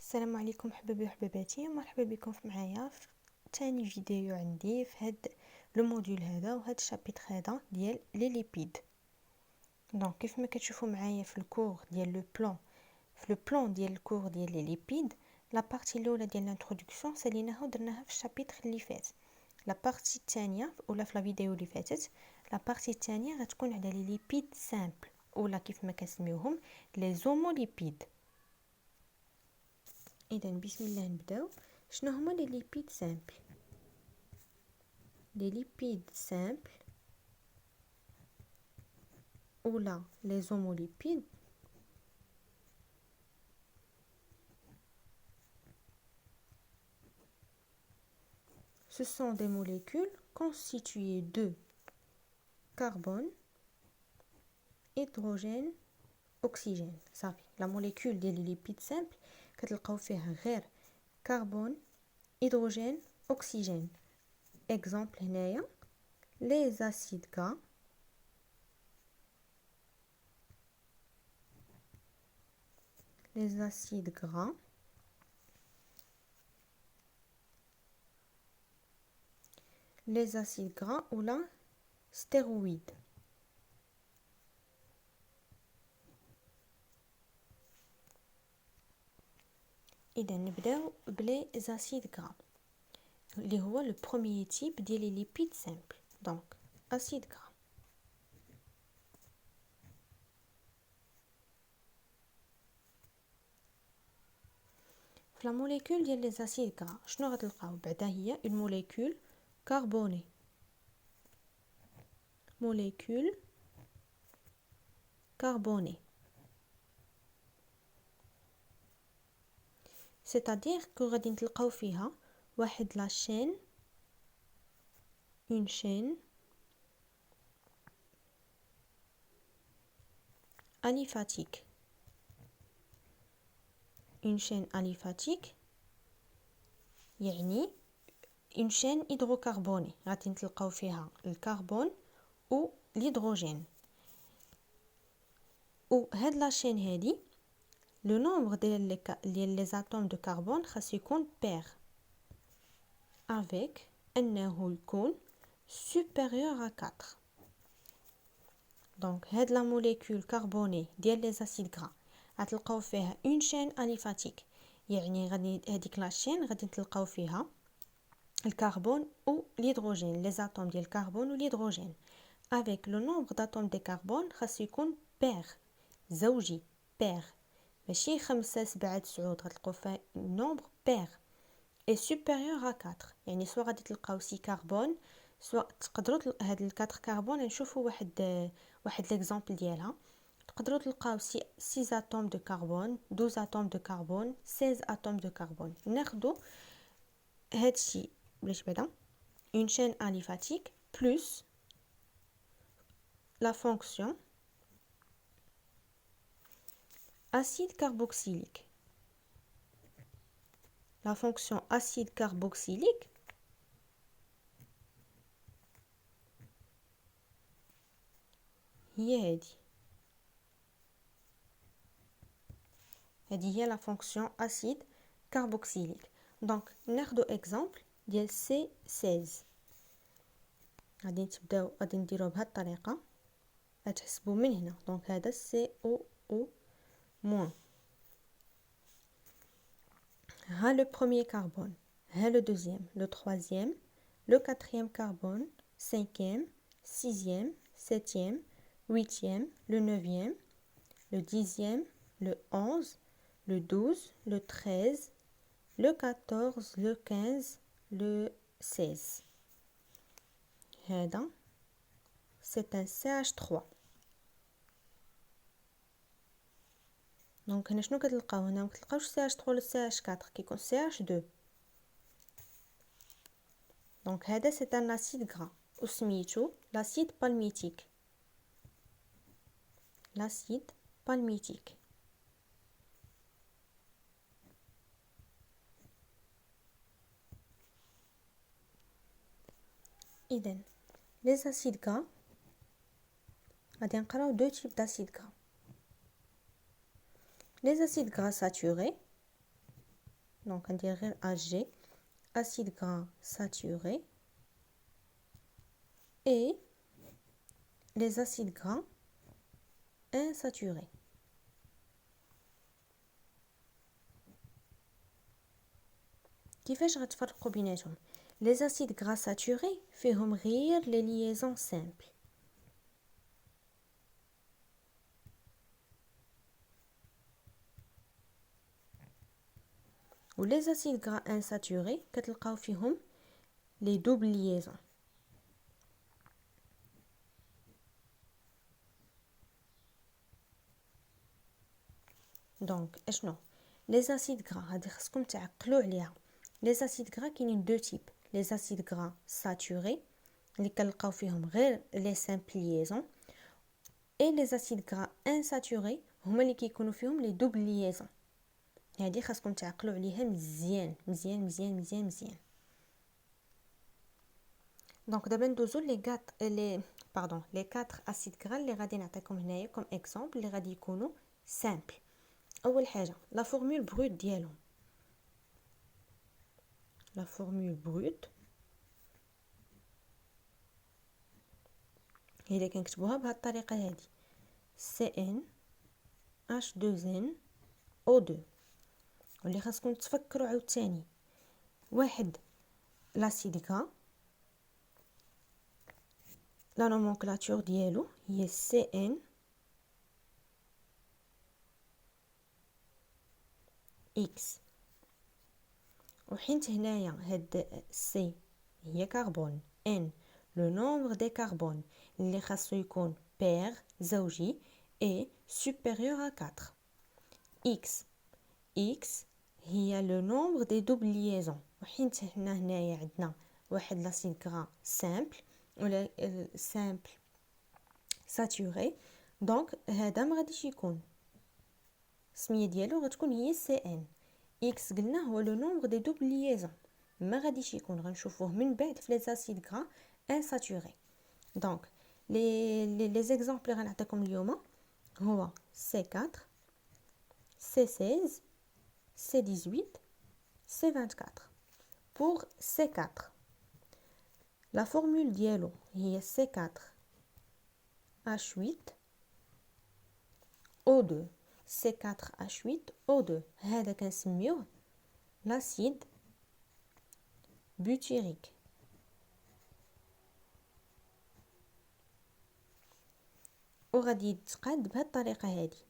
السلام عليكم حبايبي وحباباتي، مرحبا بكم معايا في تاني فيديو عندي في هاد لو موديول هذا وهاد الشابيتر هذا ديال لي ليبيد. دونك كيف ما كتشوفوا معايا في الكور ديال لو بلان، في لو بلان ديال الكور ديال لي ليبيد، لا بارتي الاولى ديال الانترودكسيون ساليناها ودرناها في الشابيتر اللي فات. لا بارتي الثانيه ولا في لا فيديو اللي فاتت، لا بارتي الثانيه غتكون على لي ليبيد سامبل ولا كيف ما كنسميوهم لي زوموليبيد. اذا بسم الله نبداو. شنو هما لي ليبيد سامبل؟ لي ليبيد سامبل ولا لي زوموليبيد ce sont des molécules constituées de carbone, hydrogène, oxygène. صافي لا موليكول ديال لي ليبيد سامبل كتلقاو فيها غير كربون، هيدروجين، oxygène. exemple هنايا les acides gras, les acides gras, les acides gras ou la stéroïdes. إذا نبداو بلي زاسيد غرا اللي هو لو بروميير تيب ديال لي ليبيد سامبل. دونك اسيد غرا، في لا موليكول ديال لي زاسيد غرا شنو غتلقاو بعدا؟ هي اون موليكول كربوني، موليكول كربوني، c'est-à-dire que غادي نتلقاو فيها واحد لا شين، اون شين aliphatique. une chaîne aliphatique يعني une chaîne hydrocarbonée غادي نتلقاو فيها الكربون و الهيدروجين. و هاد لا شين هادي لو نومبر ديال لي اتوم دو كربون خاص يكون بير avec انه يكون supérieur à 4. دونك هاد لا موليكول كربوني ديال لي اسيد غرا غتلقاو فيها اون شين اليفاتيك، يعني غادي هذيك لا شين غادي نتلقاو فيها الكربون و الهيدروجين، لي اتوم ديال الكربون و الهيدروجين avec le nombre d'atomes de carbone خاص يكون بير، زوجي، بير، ماشي 5 7 9. غتلقاو فيها نومبر بير et supérieur à 4، يعني سوا غادي تلقاو 6 كربون، سوا تقدروا هاد ال 4 كربون نشوفوا واحد ليكزامبل ديالها. تقدروا تلقاو 6 اتوم دو كربون، 12 اتوم دو كربون، 16 اتوم دو كربون. ناخذوا هادشي بلاش بعدا une chaîne aliphatique plus la fonction acide carboxylique. La fonction acide carboxylique هي هذه هي la fonction acide carboxylique. donc ناخذ exemple ديال C16. غادي تبداو غادي نديروها بهذه الطريقه، غتحسبوا من هنا. دونك هذا COO-. Ha le premier carbone, ha le deuxième, le troisième, le quatrième carbone, cinquième, sixième, septième, huitième, le neuvième, le dixième, le 11, le 12, le 13, le 14, le 15, le 16. هذا c'est un CH3. دونك هنا شنو كتلقاو؟ هنا ما كتلقاوش CH3 ولا CH4، كيكون CH2. دونك هذا c'est un acide gras وسميتو l'acide palmitique. l'acide palmitique. إذن les acides gras غادي نقراو deux types d'acides gras. les acides gras saturés دونك ندير غير AG acide gras saturé et les acides gras insaturés. كيفاش غتفرقوا بيناتهم؟ les acides gras saturés فيهم غير les liaisons simples. و les acides gras insaturés كتلقاو فيهم les doubles liaisons. دونك اشنو les acides gras هادي خصكم تعقلوا عليها. les acides gras كاينين دو تيب، les acides gras saturés اللي كنلقاو فيهم غير les simples liaisons et les acides gras insaturés هما اللي كيكونوا فيهم les doubles liaisons. هادي خاصكم تعقلوا عليها مزيان مزيان مزيان مزيان مزيان. دونك دابا ندوزو لي لي 4 اسيد غرا اللي غادي نعطيكم هنايا كوم اكزامبل اللي غادي يكونوا سامبل. اول حاجه لا فورمول بروت ديالهم، لا فورمول بروت هي اللي كنكتبوها بهذه الطريقه هذه CnH2nO2. واللي خاصكم تفكروا عاوتاني واحد لاسيد غرا لا نومونكلاتور ديالو هي CnX وحيت هنايا هاد سي هي كربون ان لو نومبر دي كربون اللي خاصو يكون بير زوجي اي سوبيريور ا 4. اكس هي لو نومبر دي دوبل ليزون وحيت هنايا عندنا واحد لاسيد غرا سامبل ولا سامبل ساتوري، دونك هذا ما غاديش يكون السميه ديالو غتكون هي CN. اكس قلنا هو لو نومبر دي دوبل ليزون، ما غاديش يكون، غنشوفوه من بعد في لي اسيد غرا انساتوري. دونك لي زيكزامبل اللي غنعطيكم اليوم هو C4 C16 C18 C24. pour C4 la formule ديالو هي C4H8O2. C4H8O2 هذا كنسميوه لاسيد بوتيريك. وغادي يتقاد بهذه الطريقه هذه.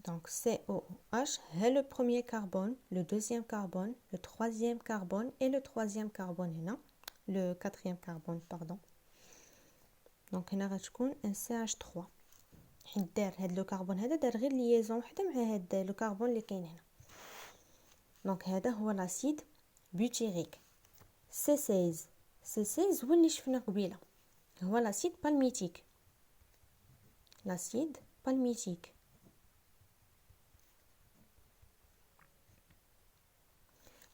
Donc COOH est le premier carbone, le deuxième carbone, le troisième carbone et le troisième carbone هنا le quatrième carbone pardon. Donc هنا غتكون un CH3 حيت دار هاد لو كربون هذا دار غير ليزون وحده مع هاد لو كربون اللي كاين هنا. دونك هذا هو لاسيد بوتيريك. C16 هو اللي شفنا قبيله، هو لاسيد بالميتيك. لاسيد بالميتيك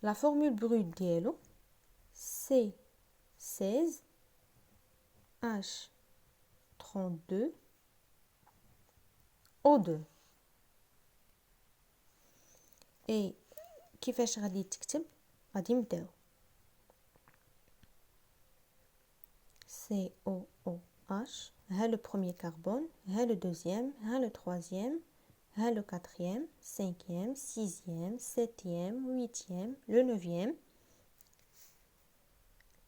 la formule brute ديالو C16H32O2. et كيفاش غادي تكتب؟ غادي نبداو COOH ها لو بروميير كربون ها لو دوزيام ها لو تروازيام ها le quatrième, cinquième, sixième, septième, huitième, le neuvième,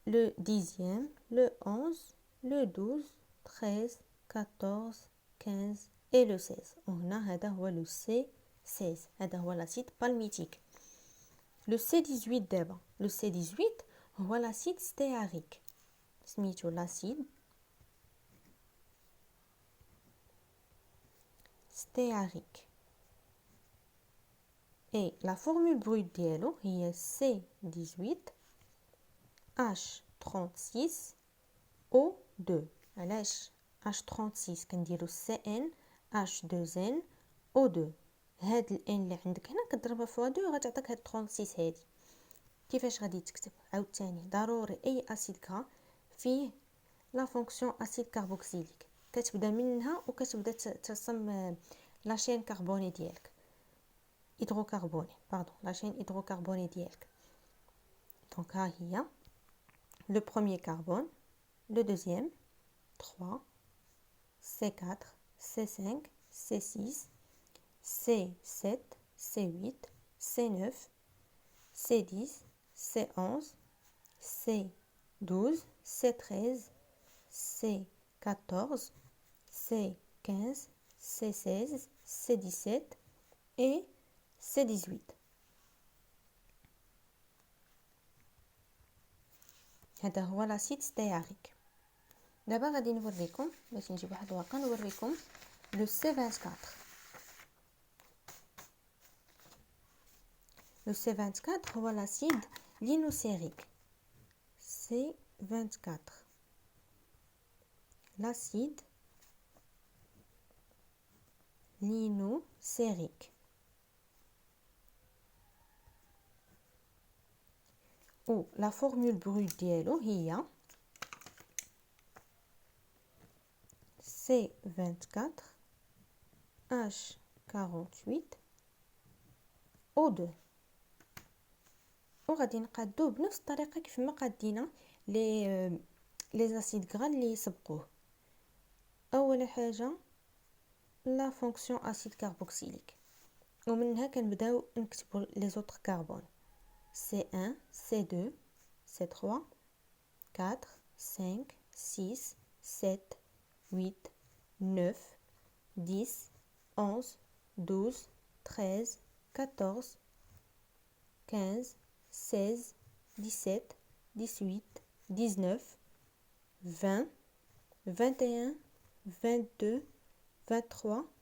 le dixième, le 11, le 12, 13, 14, 15 et le 16. وهنا هذا هو le C16 هذا هو l'acide palmitique. le C18 دابا le C18 هو l'acide stéarique سميتو l'acide stéarique. et la formule brute ديالو هي C18H36O2. علاش H36 كنديرو CnH2nO2؟ هاد ال N اللي عندك هنا كضربها في 2 غتعطيك هاد 36 هادي. كيفاش غادي تكتب عاوتاني ضروري اي اسيد غرا فيه لا فونكسيون اسيد كاربوكسيليك كتبدا منها وكتبدا ترسم لا شين كربوني ديالك هيدروكربوني لا شين هيدروكربوني ديالك. دونك ها هي le premier carbone, le deuxième 3, C4, C5, C6, C7, C8, C9, C10, C11, C12, C13, C14, C15, C16, C17 et C18. هذا هو لاسيد ستياريك. دابا غادي نوريكم باش نجيب واحد الورقه نوريكم لو سي 24. لو سي 24 هو لاسيد لينوسيريك. سي 24 لاسيد لينوسيريك. ou la formule brute ديالو هي C24 H48 O2. وغادي نقادوه بنفس الطريقه كيف ما قادينا لي اسيد غرا اللي سبقوه. اول حاجه لا فونكسيون اسيد كاربوكسيليك ومنها كنبداو نكتبوا لي زوتر كربون C1 C2 C3 4 5 6 7 8 9 10 11 12 13 14 15 16 17 18 19 20 21 22 23